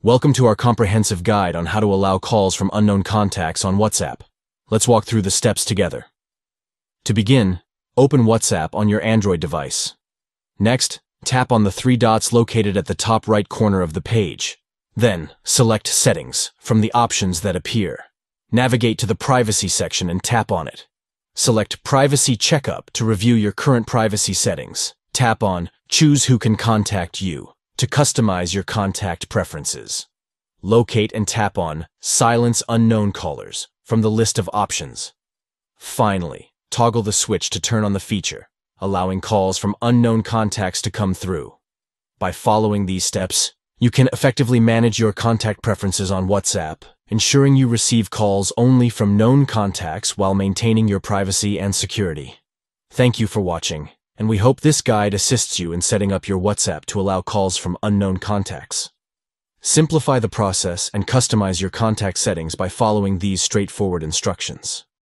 Welcome to our comprehensive guide on how to allow calls from unknown contacts on WhatsApp. Let's walk through the steps together. To begin, open WhatsApp on your Android device. Next, tap on the three dots located at the top right corner of the page. Then, select Settings from the options that appear. Navigate to the Privacy section and tap on it. Select Privacy Checkup to review your current privacy settings. Tap on Choose Who Can Contact You to customize your contact preferences. Locate and tap on Silence Unknown Callers from the list of options. Finally, toggle the switch to turn on the feature, allowing calls from unknown contacts to come through. By following these steps, you can effectively manage your contact preferences on WhatsApp, ensuring you receive calls only from known contacts while maintaining your privacy and security. Thank you for watching, and we hope this guide assists you in setting up your WhatsApp to allow calls from unknown contacts. Simplify the process and customize your contact settings by following these straightforward instructions.